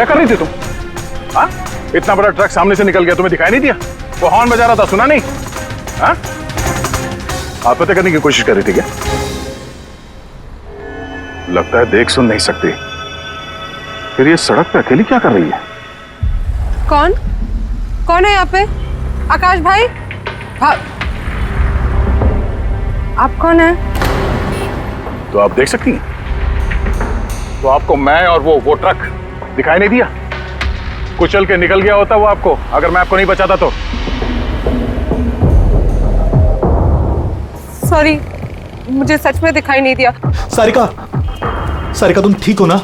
क्या कर रही थी तुम? हाँ, इतना बड़ा ट्रक सामने से निकल गया, तुम्हें दिखाई नहीं दिया? वो हॉर्न बजा रहा था, सुना नहीं? हाँ, आत्महत्या करने की कोशिश कर रही थी क्या? लगता है देख सुन नहीं सकती। फिर ये सड़क पे अकेली क्या कर रही है? कौन कौन है यहाँ पे? आकाश भाई, आप कौन है? तो आप देख सकती हैं? तो आपको मैं और वो ट्रक दिखाई नहीं दिया? कुचल के निकल गया होता वो आपको, अगर मैं आपको नहीं बचाता तो। सॉरी, मुझे सच में दिखाई नहीं दिया। सारिका, सारिका तुम ठीक हो ना?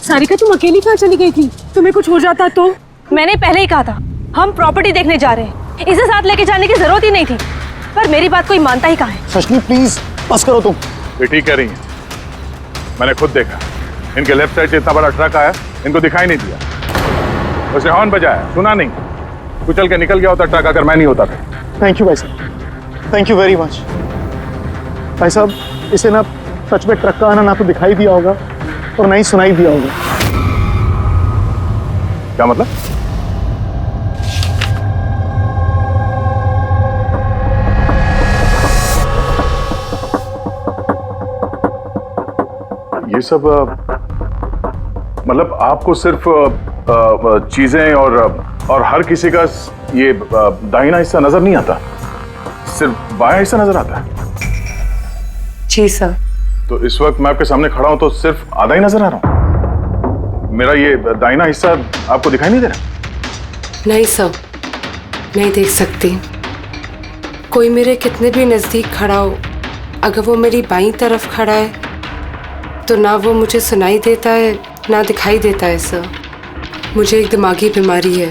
सारिका तुम अकेली कहाँ चली गई थी? तुम्हें कुछ हो जाता तो? मैंने पहले ही कहा था हम प्रॉपर्टी देखने जा रहे हैं, इसे साथ लेके जाने की जरूरत ही नहीं थी, पर मेरी बात कोई मानता ही कहाँ है। सचनी प्लीज बस करो तुम। ये ठीक कह रही हैं, मैंने खुद देखा। इनके लेफ्ट साइड से इतना बड़ा ट्रक आया, इनको दिखाई नहीं दिया। उसने हॉर्न बजाया, सुना नहीं। कुचल के निकल गया होता ट्रक अगर मैं नहीं होता था। थैंक यू भाई साहब, थैंक यू वेरी मच। भाई साहब, इसे ना सच में ट्रक का आना ना तो दिखाई दिया होगा और ना ही सुनाई दिया होगा। क्या मतलब? ये सब मतलब आपको सिर्फ चीजें और हर किसी का ये दाहिना हिस्सा नजर नहीं आता, सिर्फ बायां हिस्सा नजर आता है? जी सर। तो इस वक्त मैं आपके सामने खड़ा हूं तो सिर्फ आधा ही नजर आ रहा हूं? मेरा ये दाहिना हिस्सा आपको दिखाई नहीं दे रहा? नहीं सर, नहीं देख सकती। कोई मेरे कितने भी नजदीक खड़ा हो, अगर वो मेरी बाईं तरफ खड़ा है तो ना वो मुझे सुनाई देता है ना दिखाई देता है सर। मुझे एक दिमागी बीमारी है,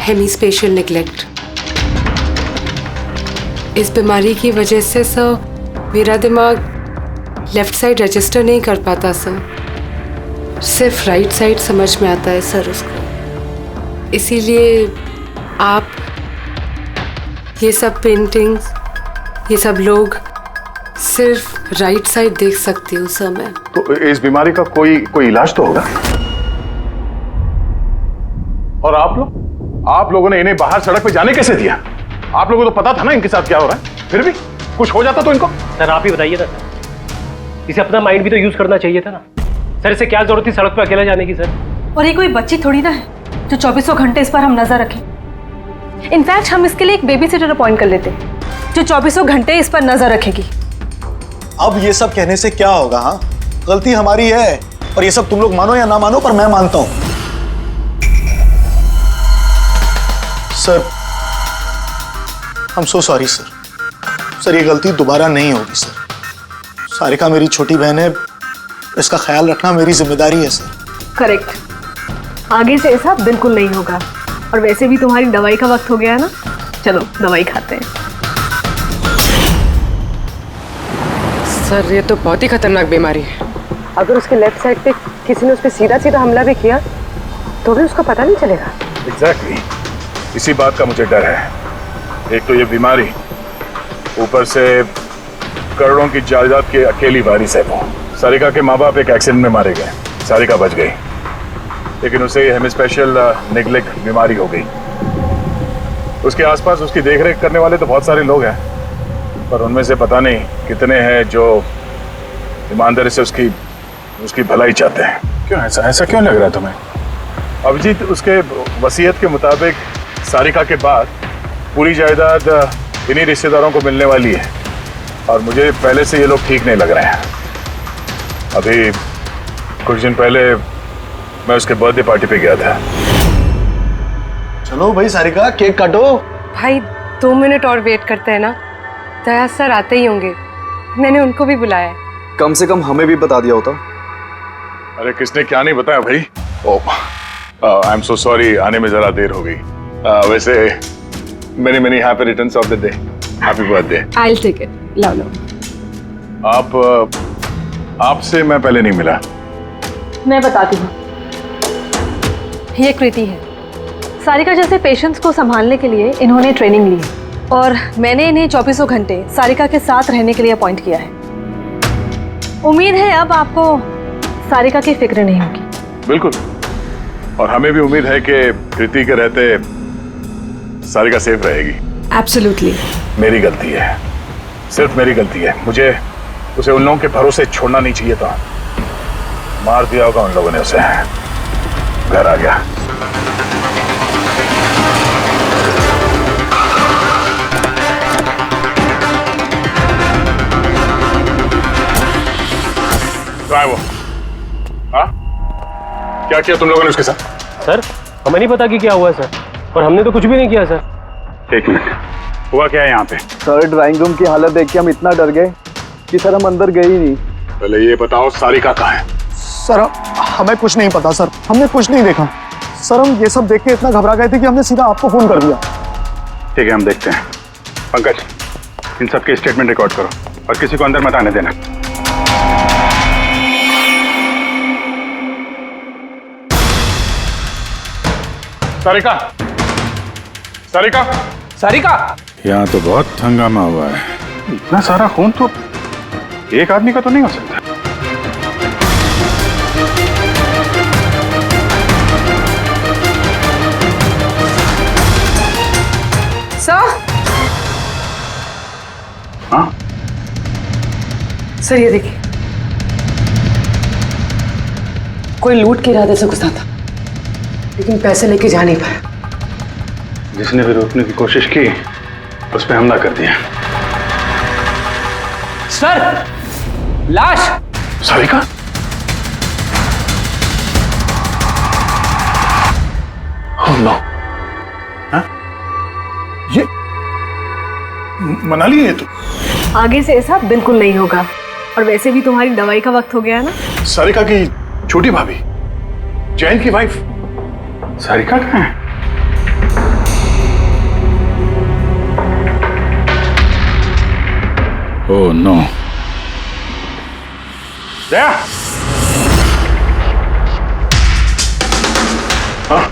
हेमीस्पेशियल नेग्लेक्ट। इस बीमारी की वजह से सर मेरा दिमाग लेफ्ट साइड रजिस्टर नहीं कर पाता सर, सिर्फ राइट साइड समझ में आता है सर उसको। इसीलिए आप ये सब पेंटिंग्स, ये सब लोग सिर्फ राइट साइड देख सकती हूँ सर मैं। तो इस बीमारी का कोई इलाज तो होगा? और आप लोगों ने इन्हें बाहर सड़क पे जाने कैसे दिया? आप लोगों को तो पता था ना इनके साथ क्या हो रहा है, फिर भी कुछ हो जाता तो इनको। सर आप ही बताइए ना, इसे अपना माइंड भी तो यूज करना चाहिए था ना सर। इसे क्या जरूरत थी सड़क पे अकेला जाने की सर? और ये कोई बच्ची थोड़ी ना है जो 24 घंटे इस पर हम नजर रखें। इनफैक्ट हम इसके लिए एक बेबी सिटर अपॉइंट कर लेते जो 24 घंटे इस पर नजर रखेगी। अब ये सब कहने से क्या होगा? हाँ, गलती हमारी है और ये सब तुम लोग मानो या ना मानो पर मैं मानता हूं। Sir I am so sorry sir. Sir ये गलती दोबारा नहीं होगी सर। सारिका मेरी छोटी बहन है, इसका ख्याल रखना मेरी जिम्मेदारी है सर। करेक्ट, आगे से ऐसा बिल्कुल नहीं होगा। और वैसे भी तुम्हारी दवाई का वक्त हो गया है ना, चलो दवाई खाते हैं। सर ये तो बहुत ही खतरनाक बीमारी है। अगर उसके लेफ्ट साइड पे किसी ने उस पर सीधा सीधा हमला भी किया तो भी उसका पता नहीं चलेगा। एग्जैक्टली, इसी बात का मुझे डर है। एक तो ये बीमारी, ऊपर से करोड़ों की जायदाद के अकेली वारिस है वो। सारिका के माँ बाप एक एक्सीडेंट में मारे गए, सारिका बच गई, लेकिन उसे हेमीस्पेशियल नेग्लेक्ट बीमारी हो गई। उसके आसपास उसकी देखरेख करने वाले तो बहुत सारे लोग हैं, पर उनमें से पता नहीं कितने हैं जो ईमानदारी से उसकी भलाई चाहते हैं। क्यों ऐसा क्यों लग रहा है तुम्हें? अभिजीत, उसके वसीयत के मुताबिक सारिका के बाद पूरी जायदाद इन्हीं रिश्तेदारों को मिलने वाली है, और मुझे पहले से ये लोग ठीक नहीं लग रहे हैं। अभी कुछ दिन पहले मैं उसके बर्थडे पार्टी पे गया था। चलो भाई सारिका, केक काटो। भाई 2 मिनट और वेट करते हैं ना, दया सर आते ही होंगे, मैंने उनको भी बुलाया है। कम से कम हमें भी बता दिया होता। अरे किसने क्या नहीं बताया भाई। ओह, आई एम सो सॉरी, आने में जरा देर हो गई। वैसे many happy returns of the day, happy birthday. I will take it, लो लो। आपसे मैं पहले नहीं मिला। मैं बताती हूँ, ये कृति है। सारिका जैसे पेशेंट्स को संभालने के लिए इन्होंने ट्रेनिंग ली है, और मैंने इन्हें 24 घंटे सारिका के साथ रहने के लिए अपॉइंट किया है। उम्मीद है अब आपको सारिका की फिक्र नहीं होगी। बिल्कुल, और हमें भी उम्मीद है कि कृति के रहते सारिका सेफ रहेगी। एब्सोल्युटली। मेरी गलती है, सिर्फ मेरी गलती है। मुझे उसे उन लोगों के भरोसे छोड़ना नहीं चाहिए था। मार दिया होगा उन लोगों ने उसे। घर आ गया। कहाँ है वो? हाँ? क्या किया तुम लोगों ने उसके साथ? सर हमें नहीं पता कि क्या हुआ है सर, और हमने तो कुछ भी नहीं किया सर। एक मिनट, हुआ क्या है यहाँ पे? सर ड्राइंग रूम की हालत देख के हम इतना डर गए कि सर हम अंदर गए ही नहीं। पहले ये बताओ सारिका कहाँ है? सर हमें कुछ नहीं पता सर, हमने कुछ नहीं देखा सर। हम ये सब देख के इतना घबरा गए थे कि हमने सीधा आपको फोन कर दिया। ठीक है, हम देखते हैं। पंकज, इन सब के स्टेटमेंट रिकॉर्ड करो और किसी को अंदर मत आने देना। सारिका, सारिका, सारिका! यहाँ तो बहुत हंगामा हुआ है। इतना सारा खून तो एक आदमी का तो नहीं हो सकता। सर, हाँ? सर ये देखिए, कोई लूट के इरादे से घुसा था, लेकिन पैसे लेके जा नहीं पाया। जिसने भी रोकने की कोशिश की उस पे हमला कर दिया। सर, लाश! सारिका? Oh no. हाँ? ये मना लिए है तो? आगे से ऐसा बिल्कुल नहीं होगा। और वैसे भी तुम्हारी दवाई का वक्त हो गया है ना। सारिका की छोटी भाभी, जैन की वाइफ सारिका कहाँ है? Oh no. जया! हाँ?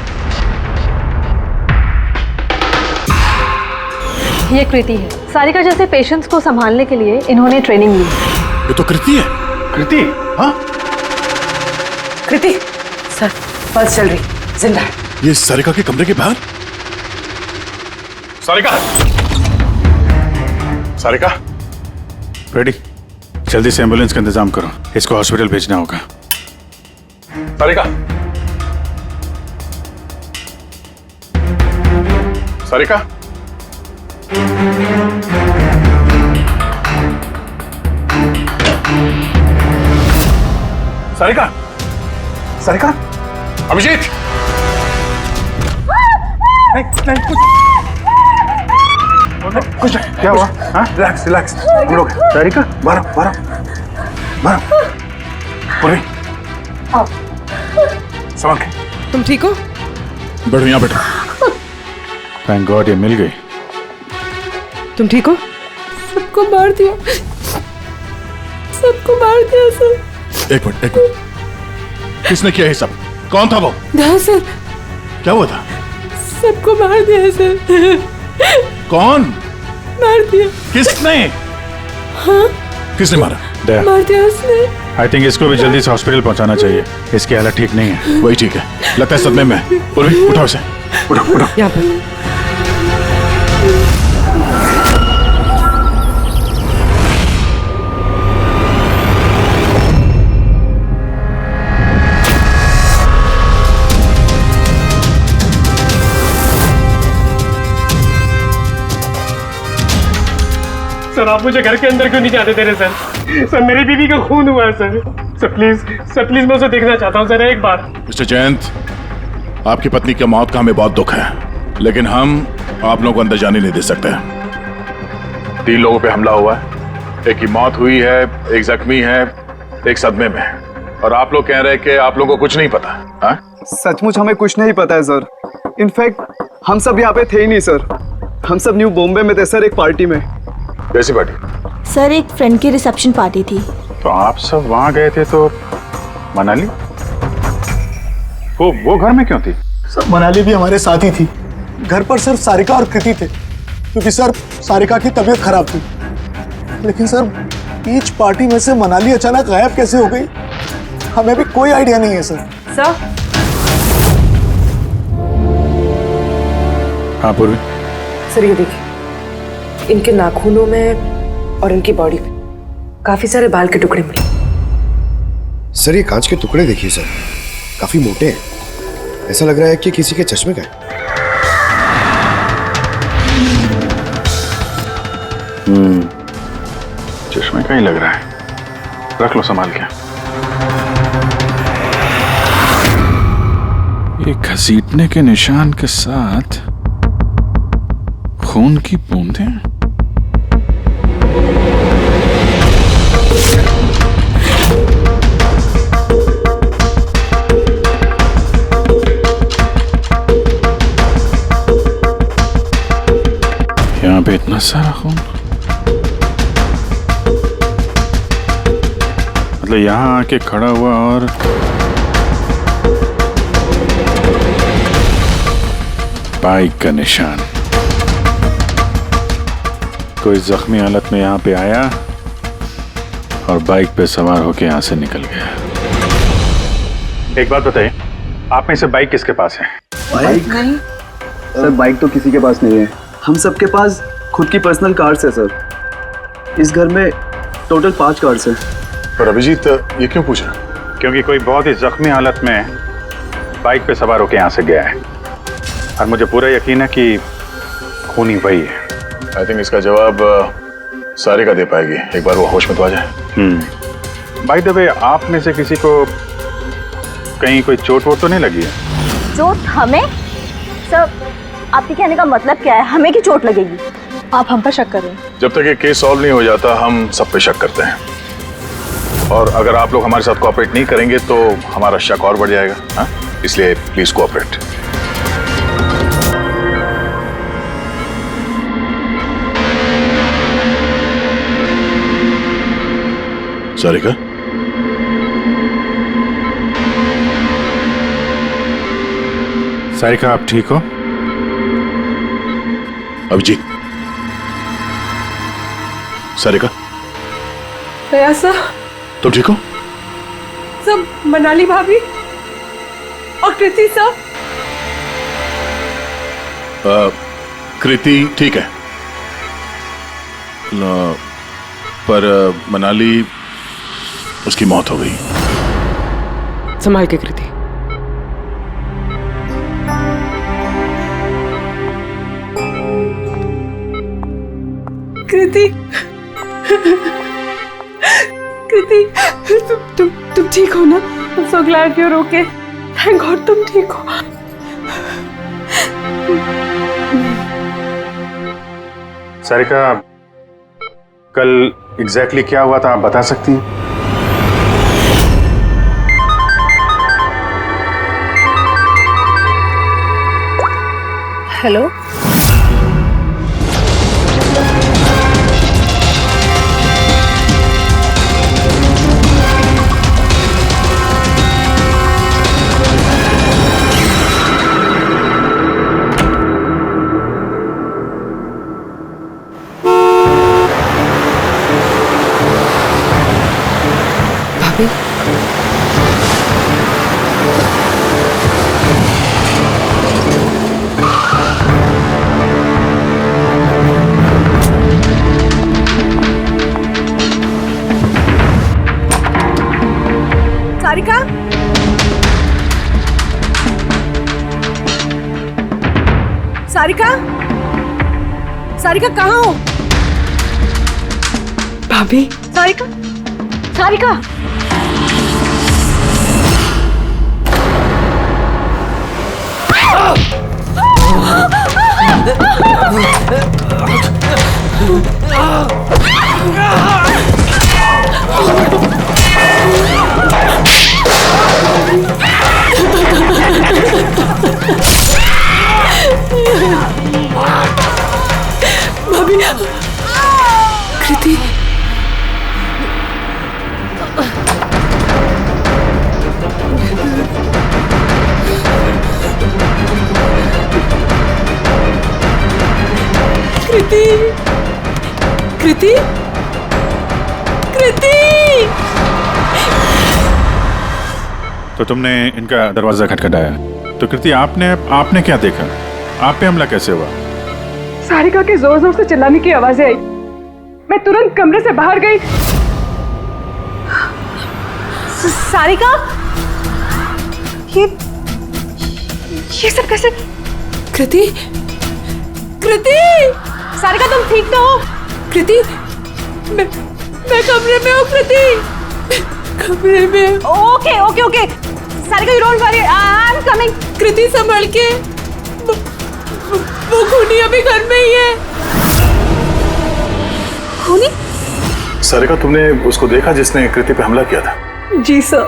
ये कृति है। सारिका जैसे पेशेंट्स को संभालने के लिए इन्होंने ट्रेनिंग ली। ये तो कृति है। कृति? हाँ? कृति, सर पल्स चल रही, जिंदा है। ये सारिका के कमरे के बाहर? सारिका! सारिका! रेडी, जल्दी से एम्बुलेंस का इंतजाम करो, इसको हॉस्पिटल भेजना होगा। सारिका! सारिका! सारिका! सारिका! अभिजीत! नहीं, कुछ नहीं। क्या हुआ? हाँ? Relax, relax. हम लोग सारिका, बारह। पूरी संभाल के। तुम ठीक हो? बैठो, यहाँ बैठो। थैंक गॉड ये मिल गई। तुम ठीक हो? सबको मार दिया, सबको मार दिया सर। एक मिनट। किसने किया ये सब? कौन था वो? हाँ सर। क्या हुआ था? सबको मार दिया सर। कौन मार दिया? किसने? हाँ? किसने मारा? मार दिया उसने। आई थिंक इसको भी जल्दी से हॉस्पिटल पहुंचाना चाहिए। इसकी हालत ठीक नहीं है। वही ठीक है, लगता है सदमे में है। पूर्वी, उठाओ इसे। उठाओ। यहाँ पर। सर आप मुझे घर के अंदर क्यों नहीं जाने दे रहे सर? सर मेरी बीवी का खून हुआ है सर प्लीज मैं उसे देखना चाहता हूँ सर एक बार। मिस्टर जयंत, आपकी पत्नी की मौत का हमें बहुत दुख है, लेकिन हम आप लोगों को अंदर जाने नहीं दे सकते। 3 लोगों पे हमला हुआ है, एक की मौत हुई है, एक जख्मी है, एक सदमे में, और आप लोग कह रहे हैं कि आप लोगों को कुछ नहीं पता। हाँ? सचमुच हमें कुछ नहीं पता है सर। इनफैक्ट हम सब यहाँ पे थे ही नहीं सर। हम सब न्यू बॉम्बे में थे सर, एक पार्टी में। कैसी पार्टी? सर एक फ्रेंड की रिसेप्शन पार्टी थी। तो आप सब वहां गए थे तो मनाली वो घर में क्यों थी? सर मनाली भी हमारे साथ ही थी। घर पर सिर्फ सारिका और कृति थे, क्योंकि सर सारिका की तबीयत खराब थी। लेकिन सर बीच पार्टी में से मनाली अचानक गायब कैसे हो गई, हमें भी कोई आइडिया नहीं है सर। सर, हाँ पूर्वी। सर ये देखिए, इनके नाखूनों में और इनकी बॉडी पे काफी सारे बाल के टुकड़े मिले। सर ये कांच के टुकड़े देखिए सर, काफी मोटे हैं। ऐसा लग रहा है कि किसी के चश्मे का है। चश्मे का ही लग रहा है। रख लो संभाल के। ये घसीटने के निशान के साथ खून की बूंदें। यहाँ पे इतना सारा खून, मतलब यहाँ आके खड़ा हुआ और बाइक का निशान। कोई जख्मी हालत में यहाँ पे आया और बाइक पे सवार होके यहाँ से निकल गया। एक बात बताइए, आप में से बाइक किसके पास है? बाइक नहीं सर, बाइक तो किसी के पास नहीं है। हम सबके पास खुद की पर्सनल कार्स है सर। इस घर में टोटल 5 कार्स हैं। पर अभिजीत ये क्यों पूछ रहा? क्योंकि कोई बहुत ही जख्मी हालत में बाइक पे सवार होके यहाँ से गया है और मुझे पूरा यकीन है कि खूनी वही है। आई थिंक इसका जवाब सारिका दे पाएगी, एक बार वो होश में तो आ जाए। बाय द वे, आप में से किसी को कहीं कोई चोट वोट तो नहीं लगी है? चोट हमें? सर आपके कहने का मतलब क्या है? हमें की चोट लगेगी? आप हम पर शक कर रहे हैं? जब तक ये केस सॉल्व नहीं हो जाता हम सब पे शक करते हैं, और अगर आप लोग हमारे साथ कोऑपरेट नहीं करेंगे तो हमारा शक और बढ़ जाएगा। हाँ, इसलिए प्लीज कोऑपरेट। सारिका, सारिका आप ठीक हो? अभिजीत, सारिका, प्रयासा, तुम ठीक हो? सब मनाली भाभी और कृति सर। कृति ठीक है, पर मनाली, उसकी मौत हो गई। संभाल के कृति। कृति, कृति, तुम ठीक हो ना? I'm so glad you're okay. Thank God तुम ठीक हो। सारिका, कल एग्जैक्टली क्या हुआ था आप बता सकती हैं? हेलो, भाभी, सारिका, सारिका, सारिका कहाँ हो? भाभी, सारिका, सारिका, भाभी, कृति, कृति, कृति, कृति। तो तुमने इनका दरवाजा खटखटाया, तो कृति आपने क्या देखा? आप पे हमला कैसे हुआ? सारिका के जोर जोर से चिल्लाने की आवाजें आई। मैं तुरंत कमरे से बाहर गई। सारिका, ये सब कैसे? कृति, कृति, सारिका तुम ठीक तो हो? कृति, मैं कमरे में हूँ। कृति, कमरे में। Okay okay okay Sarika, you don't worry, I am coming. Kriti संभल के, वो खूनी अभी घर में ही है। खूनी? सारिका, तुमने उसको देखा जिसने कृति पे हमला किया था? जी सर,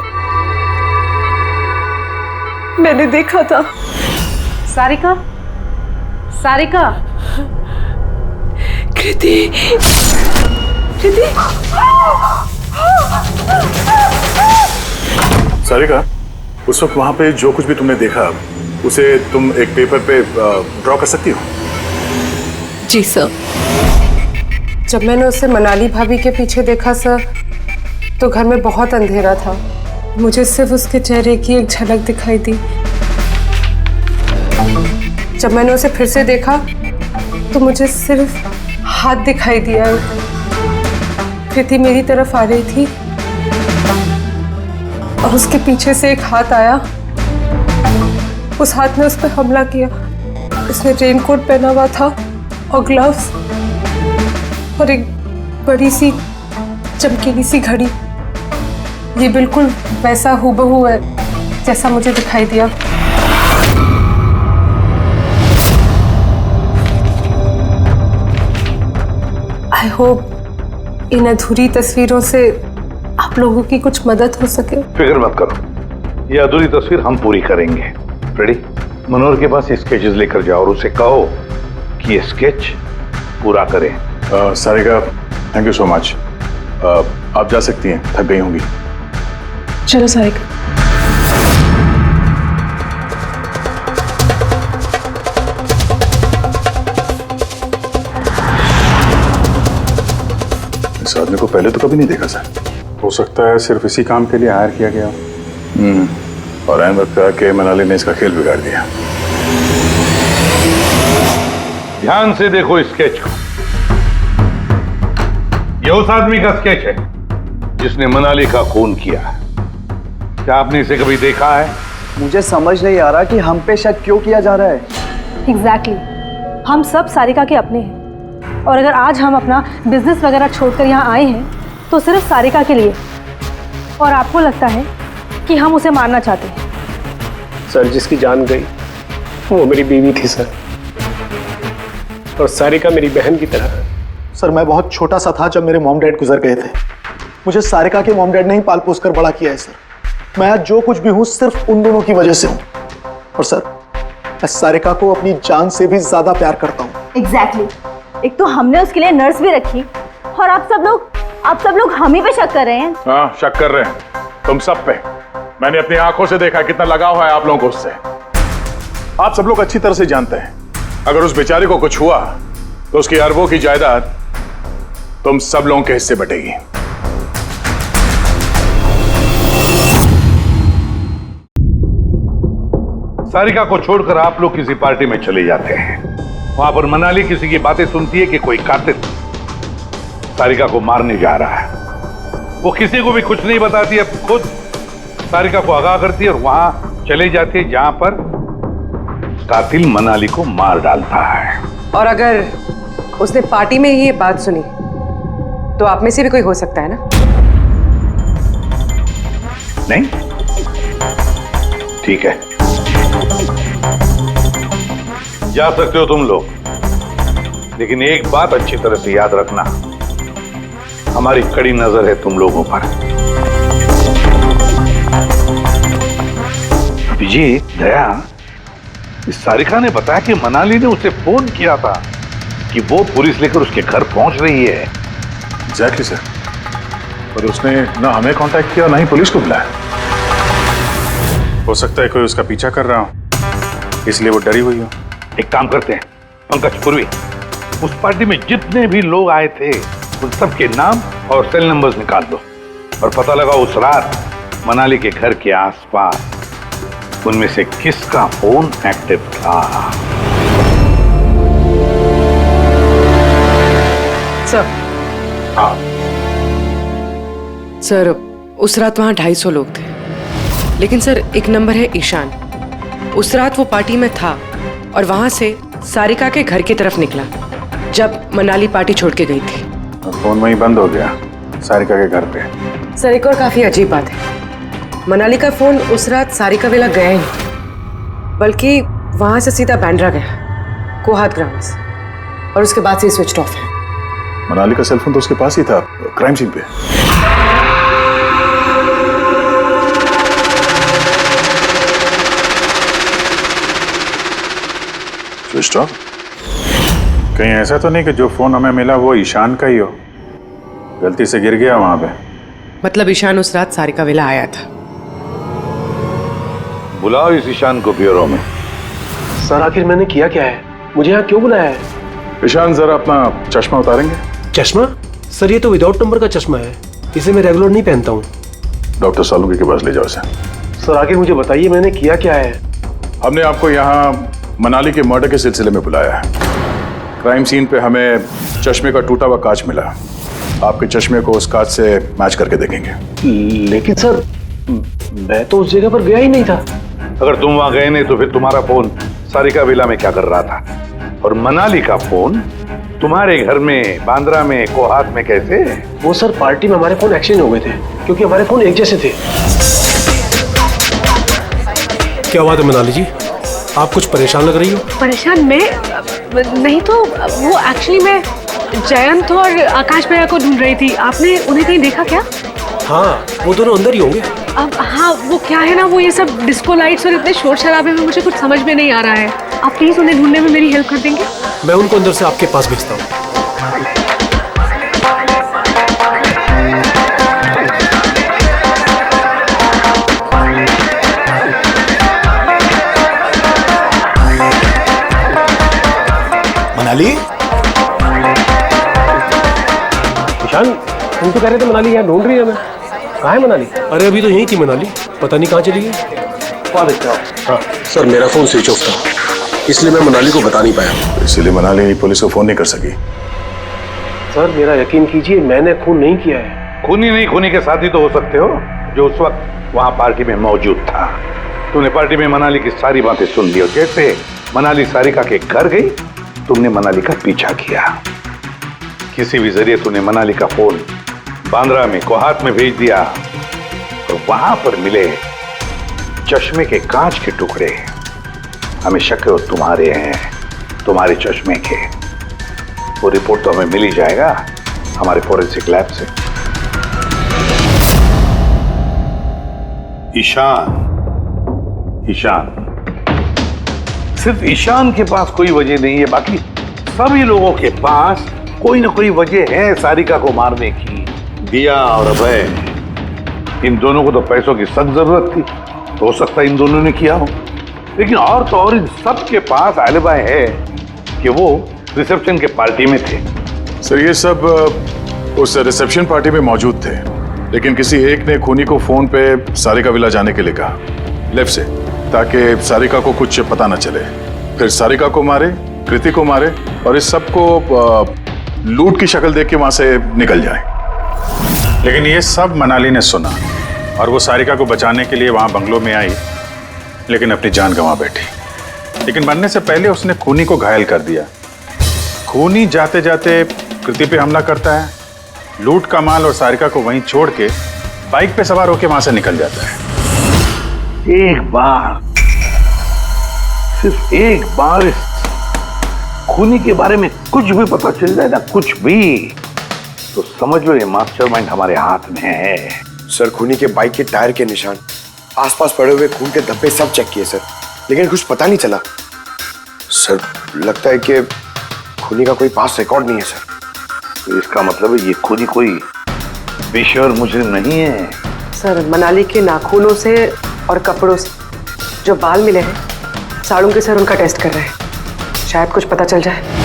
मैंने देखा था। सारिका, सारिका, कृति, कृति। सारिका, उस वक्त वहां पे जो कुछ भी तुमने देखा उसे तुम एक पेपर पे ड्रॉ कर सकती हो? जी सर। जब मैंने उसे मनाली भाभी के पीछे देखा सर, तो घर में बहुत अंधेरा था। मुझे सिर्फ उसके चेहरे की एक झलक दिखाई दी। जब मैंने उसे फिर से देखा तो मुझे सिर्फ हाथ दिखाई दिया। कृति मेरी तरफ आ रही थी और उसके पीछे से एक हाथ आया। उस हाथ ने उस पर हमला किया। उसने रेनकोट पहना हुआ था और ग्लव्स और एक बड़ी सी चमकीली सी घड़ी। ये बिल्कुल वैसा हूबहू है जैसा मुझे दिखाई दिया। आई होप इन अधूरी तस्वीरों से आप लोगों की कुछ मदद हो सके। फिक्र मत करो, ये अधूरी तस्वीर हम पूरी करेंगे। रेडी? मनोहर के पास स्केचेस लेकर जाओ और उसे कहो कि ये स्केच पूरा करें। Sarika, thank you so much. आप जा सकती हैं, थक गई होंगी। चलो सारिका। इस आदमी को पहले तो कभी नहीं देखा सर। हो सकता है सिर्फ इसी काम के लिए हायर किया गया। और ऐन वक्त आके मनाली ने इसका खेल बिगाड़ दिया। ध्यान से देखो इस स्केच को। ये उस आदमी का स्केच है जिसने मनाली का खून किया है। क्या आपने इसे कभी देखा है? मुझे समझ नहीं आ रहा कि हम पे शक क्यों किया जा रहा है। एग्जैक्टली, हम सब सारिका के अपने हैं और अगर आज हम अपना बिजनेस वगैरह छोड़कर यहाँ आए हैं तो सिर्फ सारिका के लिए। और आपको लगता है कि हम उसे मारना चाहते हैं? सर, जिसकी जान गई वो मेरी बीवी थी सर, और सारिका मेरी बहन की तरह है। सर, मैं बहुत छोटा सा था जब मेरे मॉम डैड गुजर गए थे। मुझे सारिका के मॉम डैड ने ही पाल पोस कर बड़ा किया है सर। मैं आज जो कुछ भी हूं सिर्फ उन दोनों की वजह से हूं। और सर, मैं सारिका को अपनी जान से भी ज्यादा प्यार करता हूं। एग्जैक्टली। एक तो हमने उसके लिए नर्स भी रखी और आप सब लोग हम ही पे शक कर रहे हैं। हाँ, शक कर रहे हैं तुम सब पे। मैंने अपनी आंखों से देखा कितना लगाव है आप लोगों को उससे। आप सब लोग अच्छी तरह से जानते हैं अगर उस बेचारे को कुछ हुआ तो उसकी अरबों की जायदाद तुम सब लोगों के हिस्से बटेगी। सारिका को छोड़कर आप लोग किसी पार्टी में चले जाते हैं। वहां पर मनाली किसी की बातें सुनती है कि कोई कातिल सारिका को मारने जा रहा है। वो किसी को भी कुछ नहीं बताती है, खुद सारिका को आगाह करती है और वहां चले जाती है जहां पर कातिल मनाली को मार डालता है। और अगर उसने पार्टी में ही ये बात सुनी तो आप में से भी कोई हो सकता है ना? नहीं? ठीक है, जा सकते हो तुम लोग, लेकिन एक बात अच्छी तरह से याद रखना, हमारी कड़ी नजर है तुम लोगों पर। विजय, दया, इस सारिका ने बताया कि मनाली ने उसे फोन किया था कि वो पुलिस लेकर उसके घर पहुंच रही है। एग्जैक्टली सर, पर उसने ना हमें कांटेक्ट किया ना ही पुलिस को बुलाया। हो सकता है कोई उसका पीछा कर रहा हो, इसलिए वो डरी हुई हो। एक काम करते हैं पंकज, पूर्वी, उस पार्टी में जितने भी लोग आए थे उन सबके नाम और सेल नंबर्स निकाल दो और पता लगा उस रात मनाली के घर के आसपास उनमें से किसका फोन एक्टिव था। सर। हाँ। सर उस रात वहाँ 250 लोग थे, लेकिन सर एक नंबर है ईशान। उस रात वो पार्टी में था और वहाँ से सारिका के घर की तरफ निकला जब मनाली पार्टी छोड़ के गई थी। फोन वहीं बंद हो गया सारिका के घर पे। सर एक और काफी अजीब बात है, मनाली का फोन उस रात सारिका विला गया ही नहीं, बल्कि वहां से सीधा बांद्रा गया, कोहात ग्राउंड्स, और उसके बाद से स्विच ऑफ है। मनाली का सेलफोन तो उसके पास ही था क्राइम सीन पे। Switch off? कहीं ऐसा तो नहीं कि जो फोन हमें मिला वो ईशान का ही हो, गलती से गिर गया वहां पे? मतलब ईशान उस रात सारिका विला आया था। बुलाओ इस ईशान को ब्यूरो में। सर आखिर मैंने किया क्या है, मुझे यहाँ क्यों बुलाया है? ईशान जरा अपना चश्मा उतारेंगे? चश्मा? सर ये तो विदाउट नंबर का चश्मा है, इसे मैं रेगुलर नहीं पहनता हूँ। डॉक्टर सालुंके के पास ले जाओ इसे। सर आखिर मुझे बताइए मैंने किया क्या है? हमने आपको यहाँ मनाली के मर्डर के सिलसिले में बुलाया है। क्राइम सीन पे हमें चश्मे का टूटा हुआ कांच मिला, आपके चश्मे को उस कांच से मैच करके देखेंगे। लेकिन सर मैं तो उस जगह पर गया ही नहीं था। अगर तुम वहां गए नहीं तो फिर तुम्हारा फोन सारिका विला में क्या कर रहा था? और मनाली का फोन तुम्हारे घर में बांद्रा में कोहात में कैसे? वो सर पार्टी में हमारे फोन एक्सचेंज हो गए थे, क्योंकि हमारे फोन एक जैसे थे। क्या बात है मनाली जी, आप कुछ परेशान लग रही हो? परेशान मैं नहीं तो वो एक्चुअली मैं जयंत और आकाश भैया को ढूंढ रही थी। आपने उन्हें कहीं देखा क्या? हाँ वो दोनों अंदर ही होंगे। अब हाँ वो क्या है ना, वो ये सब डिस्को लाइट्स और इतने शोर शराबे में मुझे कुछ समझ में नहीं आ रहा है। आप प्लीज उन्हें ढूंढने में मेरी हेल्प कर देंगे? मैं उनको अंदर से आपके पास भेजता हूँ। मनाली? ईशान तुम तो कह रहे थे मनाली यहाँ ढूंढ रही है हमें, कहाँ है मनाली? अरे अभी तो यहीं थी मनाली, पता नहीं कहाँ चली गई। हाँ सर मेरा फोन स्विच ऑफ था, इसलिए मैं मनाली को बता नहीं पाया। इसलिए मनाली पुलिस को फोन नहीं कर सकी। सर मेरा यकीन कीजिए मैंने खून नहीं किया है। खूनी नहीं खूनी के साथी तो हो सकते हो जो उस वक्त वहां पार्टी में मौजूद था। तुमने पार्टी में मनाली की सारी बातें सुन ली, और जैसे मनाली सारिका के घर गई तुमने मनाली का पीछा किया। किसी भी जरिए तुमने मनाली का फोन बांद्रा में कोहात में भेज दिया, और वहां पर मिले चश्मे के कांच के टुकड़े हमें शक है तुम्हारे हैं, तुम्हारे चश्मे के। वो रिपोर्ट तो हमें मिल ही जाएगा हमारे फोरेंसिक लैब से। ईशान सिर्फ ईशान के पास कोई वजह नहीं है, बाकी सभी लोगों के पास कोई ना कोई वजह है सारिका को मारने की। दिया और अभय, इन दोनों को तो पैसों की सख्त जरूरत थी, तो हो सकता है इन दोनों ने किया हो। लेकिन और तो और इन सब के पास एलिबाई है कि वो रिसेप्शन के पार्टी में थे। सर ये सब उस रिसेप्शन पार्टी में मौजूद थे, लेकिन किसी एक ने खूनी को फोन पे सारिका विला जाने के लिए कहा लेफ्ट से, ताकि सारिका को कुछ पता न चले। फिर सारिका को मारे, कृति को मारे, और इस सब को लूट की शक्ल देख के वहां से निकल जाए। लेकिन ये सब मनाली ने सुना और वो सारिका को बचाने के लिए वहां बंगलो में आई, लेकिन अपनी जान गंवा बैठी। लेकिन मरने से पहले उसने खूनी को घायल कर दिया। खूनी जाते जाते कृति पे हमला करता है, लूट का माल और सारिका को वहीं छोड़ के बाइक पे सवार होकर वहां से निकल जाता है। एक बार, सिर्फ एक बार इस खूनी के बारे में कुछ भी पता चल जाए ना, कुछ भी, तो समझ लो ये मास्टरमाइंड हमारे हाथ में है। सर खूनी के बाइक के टायर के निशान, आसपास पड़े हुए खून के धब्बे सब चेक किए सर, लेकिन कुछ पता नहीं चला। सर लगता है कि खूनी का कोई पास रिकॉर्ड नहीं है सर। तो इसका मतलब है ये खूनी कोई पेशेवर मुजरिम नहीं है। सर मनाली के नाखूनों से और कपड़ों से जो बाल मिले हैं, सालुंके सर उनका टेस्ट कर रहे हैं, शायद कुछ पता चल जाए।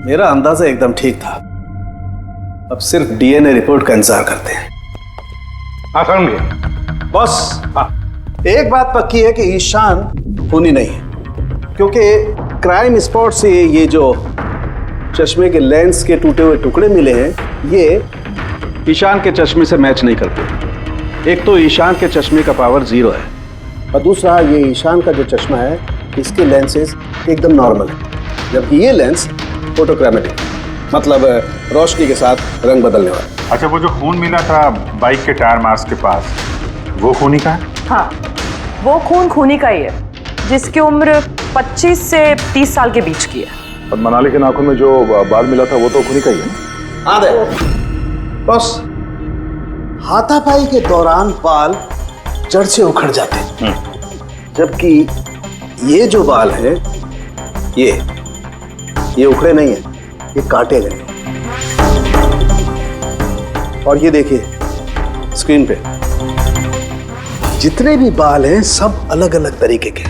मेरा अंदाजा एकदम ठीक था। अब सिर्फ डीएनए रिपोर्ट का इंतजार करते हैं। बॉस, एक बात पक्की है कि ईशान खूनी नहीं है, क्योंकि क्राइम स्पॉट से ये जो चश्मे के लेंस के टूटे हुए टुकड़े मिले हैं, ये ईशान के चश्मे से मैच नहीं करते। एक तो ईशान के चश्मे का पावर 0 है, और दूसरा ये ईशान का जो चश्मा है इसके लेंसेज एकदम नॉर्मल है, जबकि ये लेंस फोटोक्रोमेटिक, मतलब रोशनी के साथ रंग बदलने वाला। अच्छा, वो जो खून मिला था बाइक के टायर मार्क्स के पास, वो खूनी का है? हाँ, वो खून खूनी का ही है, जिसकी उम्र 25 से 30 साल के बीच की है। और मनाली के नाखून में जो बाल मिला था वो तो खूनी का ही है। हाँ दे बस, हाथापाई के दौरान बाल जड़ से उखड़ जाते हैं, जबकि ये जो बाल हैं ये उखड़े नहीं है, ये काटे गए। और ये देखिए स्क्रीन पे जितने भी बाल हैं सब अलग अलग तरीके के।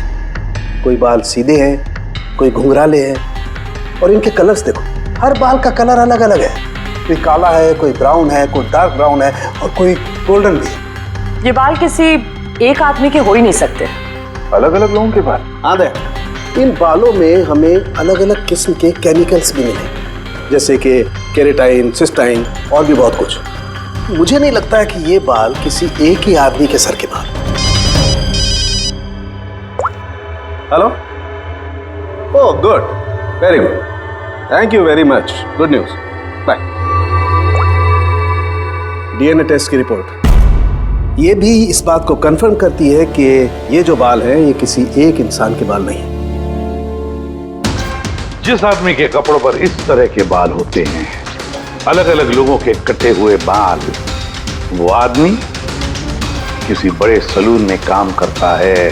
कोई बाल सीधे हैं, कोई घुंघराले हैं, और इनके कलर्स देखो, हर बाल का कलर अलग अलग है। कोई काला है, कोई ब्राउन है, कोई डार्क ब्राउन है, और कोई गोल्डन भी। ये बाल किसी एक आदमी के हो ही नहीं सकते। अलग अलग लोगों के बाल? हाँ दे, इन बालों में हमें अलग अलग किस्म के केमिकल्स भी मिले, जैसे कि केराटिन, सिस्टाइन और भी बहुत कुछ। मुझे नहीं लगता है कि ये बाल किसी एक ही आदमी के सर के बाल। Hello? Oh good, very good, thank you very much, good news, bye. DNA test की रिपोर्ट ये भी इस बात को कंफर्म करती है कि ये जो बाल हैं ये किसी एक इंसान के बाल नहीं है। जिस आदमी के कपड़ों पर इस तरह के बाल होते हैं, अलग अलग लोगों के कटे हुए बाल, वो आदमी किसी बड़े सलून में काम करता है,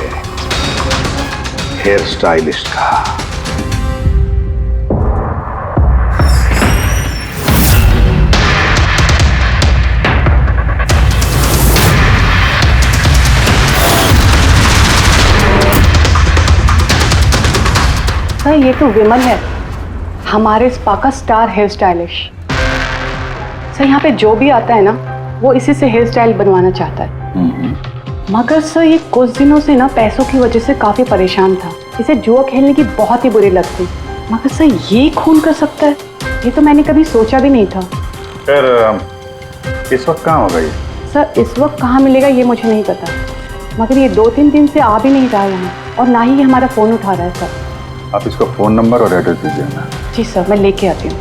हेयर स्टाइलिस्ट का। सर ये तो विमल है, हमारे स्पा का स्टार हेयर स्टाइलिस्ट। सर यहाँ पे जो भी आता है ना वो इसी से हेयर स्टाइल बनवाना चाहता है। मगर सर ये कुछ दिनों से ना पैसों की वजह से काफी परेशान था, इसे जुआ खेलने की बहुत ही बुरी लत थी। मगर सर ये खून कर सकता है, ये तो मैंने कभी सोचा भी नहीं था। फिर इस वक्त कहाँ होगा ये? सर इस वक्त कहाँ मिलेगा ये मुझे नहीं पता, मगर ये 2-3 दिन से आ भी नहीं रहा यहाँ, और ना ही ये हमारा फोन उठा रहा है। सर आप इसको फोन नंबर और एड्रेस दीजिए ना। जी सर, मैं लेके आती हूँ।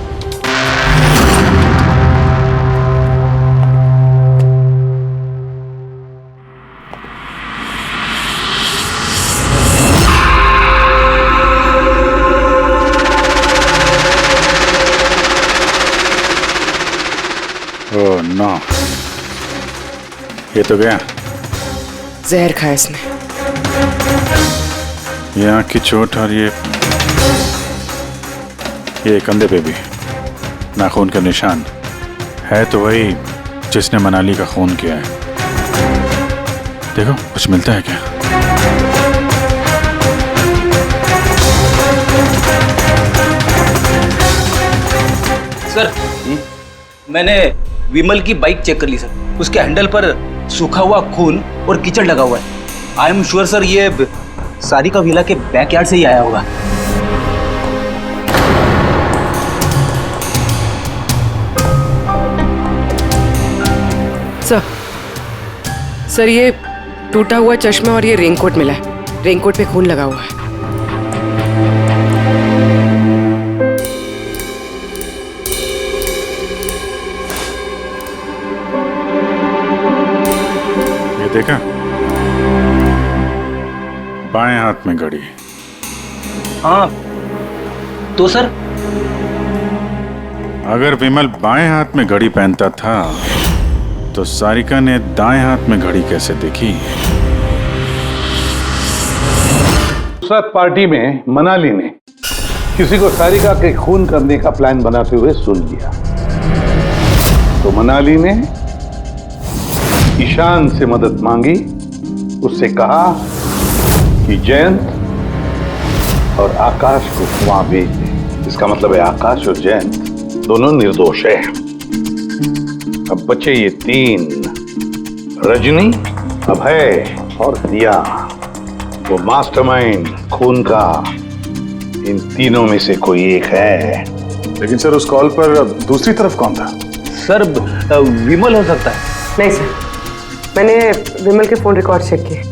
ओह नो, ये तो गया। जहर खाया इसने। ये आँख की चोट और ये कंधे पे भी नाखून का निशान है, तो वही जिसने मनाली का खून किया है। देखो कुछ मिलता है क्या? सर मैंने विमल की बाइक चेक कर ली सर, उसके हैंडल पर सूखा हुआ खून और कीचड़ लगा हुआ है। आई एम श्योर सर ये सारिका विला के बैकयार्ड से ही आया होगा। सर ये टूटा हुआ चश्मा और ये रेनकोट मिला है, रेनकोट पे खून लगा हुआ है। ये देखा, बाएं हाथ में घड़ी। हाँ तो सर अगर विमल बाएं हाथ में घड़ी पहनता था तो सारिका ने दाएं हाथ में घड़ी कैसे देखी? उस रात पार्टी में मनाली ने किसी को सारिका के खून करने का प्लान बनाते हुए सुन लिया, तो मनाली ने ईशान से मदद मांगी, उससे कहा कि जयंत और आकाश को वहां भेज दे। इसका मतलब है आकाश और जयंत दोनों निर्दोष है। अब बचे ये तीन, रजनी, अभय और दिया, वो मास्टरमाइंड खून का इन तीनों में से कोई एक है। लेकिन सर उस कॉल पर दूसरी तरफ कौन था? सर विमल हो सकता है। नहीं सर, मैंने विमल के फोन रिकॉर्ड चेक किए।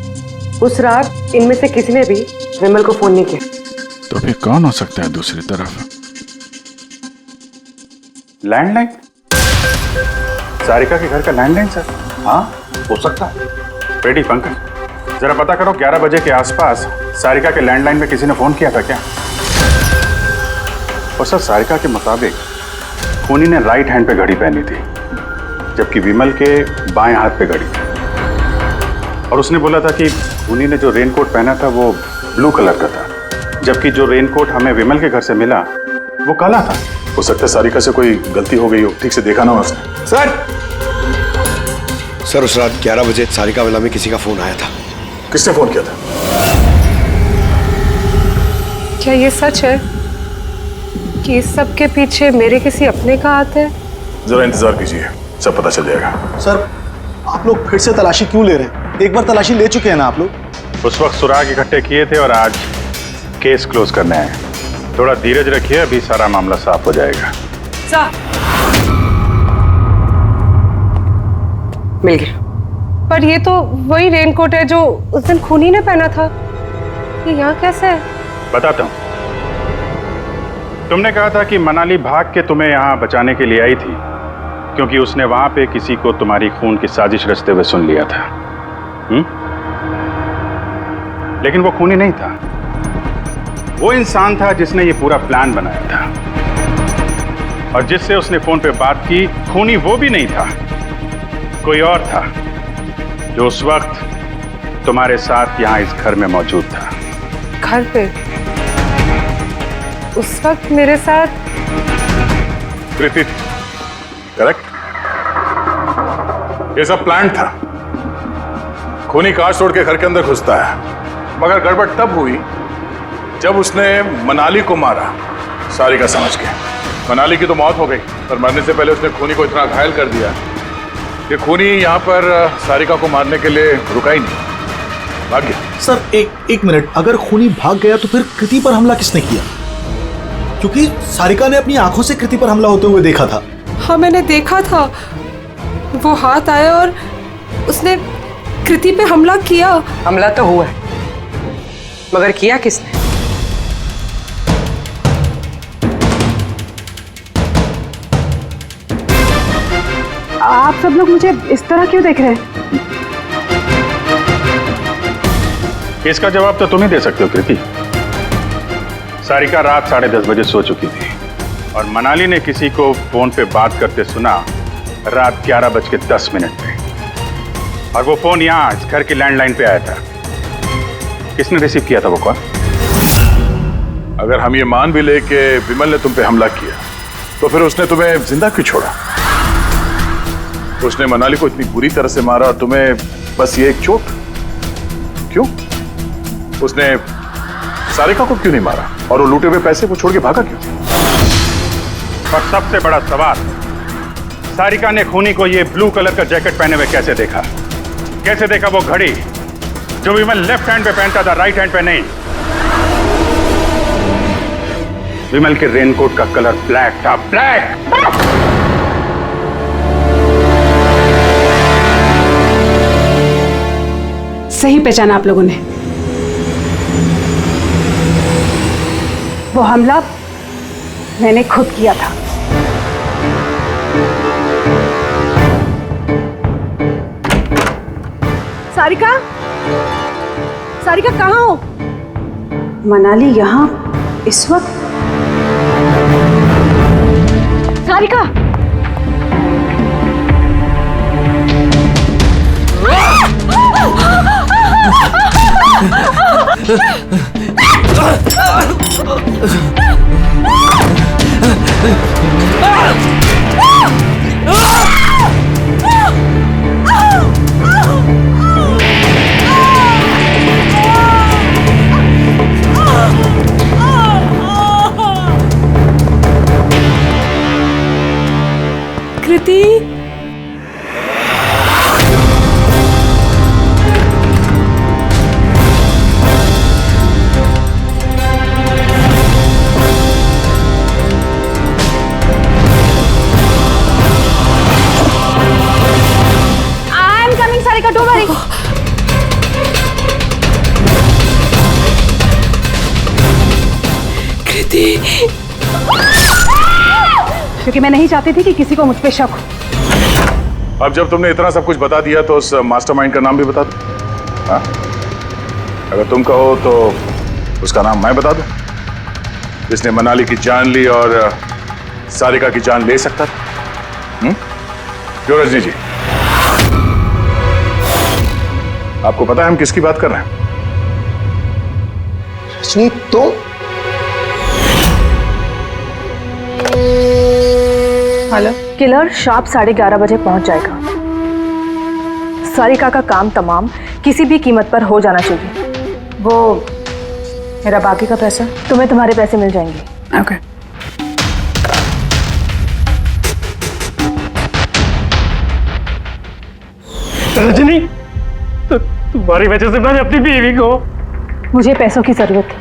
उस रात इनमें से किसी ने भी विमल को फोन नहीं किया। तो फिर कौन हो सकता है दूसरी तरफ? लैंडलाइन? सारिका के घर का लैंडलाइन सर? हाँ, हो सकता है। बेटी पंकज, जरा पता करो 11 बजे के आसपास सारिका के लैंडलाइन में किसी ने फोन किया था क्या? और सर सारिका के मुताबिक खूनी ने राइट हैंड पे घड़ी पहनी थी, जबकि विमल के बाएं हाथ पे घड़ी थी। और उसने बोला था कि खूनी ने जो रेनकोट पहना था वो ब्लू कलर का था, जबकि जो रेनकोट हमें विमल के घर से मिला वो काला था। हो सकता है सारिका से कोई गलती हो गई हो, ठीक से देखा ना हो उसने। सर उस रात 11 बजे सारिका विला में किसी का फोन आया था। किसने फोन किया था? क्या ये सच है कि इस सब के पीछे मेरे किसी अपने का हाथ है? जरा इंतजार कीजिए, सब पता चल जाएगा। सर आप लोग फिर से तलाशी क्यों ले रहे हैं? एक बार तलाशी ले चुके हैं ना आप लोग। उस वक्त सुराग इकट्ठे किए थे और आज केस क्लोज करने आए। थोड़ा धीरज रखिए, अभी सारा मामला साफ हो जाएगा। मिल गया। पर ये तो वही रेनकोट है जो उस दिन खूनी ने पहना था। ये यहाँ कैसे है? बताता हूँ। तुमने कहा था कि मनाली भाग के तुम्हें यहाँ बचाने के लिए आई थी, क्योंकि उसने वहां पे किसी को तुम्हारी खून की साजिश रचते हुए सुन लिया था। लेकिन वो खूनी नहीं था, वो इंसान था जिसने ये पूरा प्लान बनाया था। और जिससे उसने फोन पे बात की, खूनी वो भी नहीं था, कोई और था जो उस वक्त तुम्हारे साथ यहाँ इस घर में मौजूद था। घर पे? उस वक्त मेरे साथ कृति, करेक्ट? ये सब प्लान था। खूनी कांच तोड़ के घर के अंदर घुसता है, मगर गड़बड़ तब हुई जब उसने मनाली को मारा, सारिका समझ के। मनाली की तो मौत हो गई, पर मरने से पहले उसने खूनी को इतना घायल कर दिया कि खूनी यहाँ पर सारिका को मारने के लिए रुका ही नहीं, भाग गया। सर एक मिनट, अगर खूनी भाग गया तो फिर कृति पर हमला किसने किया? क्योंकि सारिका ने अपनी आंखों से कृति पर हमला होते हुए देखा था। हाँ मैंने देखा था, वो हाथ आया और उसने कृति पे हमला किया। हमला तो हुआ है, मगर किया किसने? आप सब लोग मुझे इस तरह क्यों देख रहे हैं? इसका जवाब तो तुम ही दे सकते हो कृति। सारिका रात 10:30 बजे सो चुकी थी और मनाली ने किसी को फोन पे बात करते सुना रात 11:10 पे, और वो फोन यहाँ इस घर की लैंडलाइन पे आया था। किसने रिसीव किया था वो कॉल? अगर हम ये मान भी ले कि विमल ने तुम पे हमला किया, तो फिर उसने तुम्हें जिंदा क्यों छोड़ा? उसने मनाली को इतनी बुरी तरह से मारा और तुम्हें बस ये एक चोट? क्यों? उसने सारिका को क्यों नहीं मारा और वो लूटे हुए पैसे को छोड़ के भागा क्यों? और सबसे बड़ा सवाल, सारिका ने खूनी को ये ब्लू कलर का जैकेट पहने हुए कैसे देखा? कैसे देखा वो घड़ी जो विमल लेफ्ट हैंड पे पहनता था, राइट हैंड पे नहीं? विमल के रेनकोट का कलर ब्लैक था, ब्लैक। सही पहचाना आप लोगों ने। वो हमला मैंने खुद किया था। सारिका, सारिका कहाँ हो? मनाली यहाँ इस वक्त? Sarika, Sarika, don't worry. कृति, क्योंकि मैं नहीं चाहती थी कि किसी को मुझ पे शक हो। अब जब तुमने इतना सब कुछ बता दिया तो उस मास्टरमाइंड का नाम भी बता दो। हाँ? अगर तुम कहो तो उसका नाम मैं बता दूं, जिसने मनाली की जान ली और सारिका की जान ले सकता था। क्यों रजनी जी, आपको पता है हम किसकी बात कर रहे हैं? रजनी, तो हेलो। किलर शार्प 11:30 बजे पहुंच जाएगा। सारिका का काम तमाम किसी भी कीमत पर हो जाना चाहिए। वो मेरा बाकी का पैसा, तुम्हें तुम्हारे पैसे मिल जाएंगे। ओके। रजनी, तो तुम्हारी वजह से मैंने अपनी बीवी को। मुझे पैसों की जरूरत थी।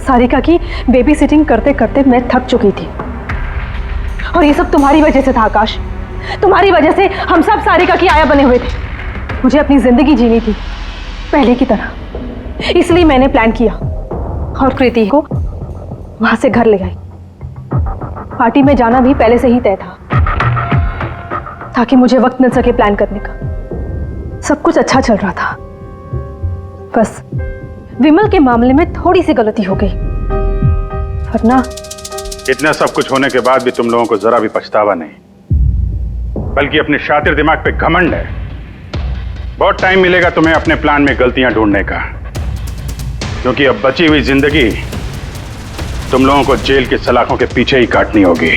सारिका की बेबी सिटिंग करते करते मैं थक चुकी थी, और ये सब तुम्हारी वजह से था आकाश। तुम्हारी वजह से हम सब सारिका की आया बने हुए थे। मुझे अपनी जिंदगी जीनी थी पहले की तरह, इसलिए मैंने प्लान किया और कृति को वहां से घर ले आई। पार्टी में जाना भी पहले से ही तय था, ताकि मुझे वक्त मिल सके प्लान करने का। सब कुछ अच्छा चल रहा था, बस विमल के मामले में थोड़ी सी गलती हो गई, वरना इतना सब कुछ होने के बाद भी तुम लोगों को जरा भी पछतावा नहीं, बल्कि अपने शातिर दिमाग पे घमंड है। बहुत टाइम मिलेगा तुम्हें अपने प्लान में गलतियां ढूंढने का, क्योंकि अब बची हुई जिंदगी तुम लोगों को जेल के सलाखों के पीछे ही काटनी होगी।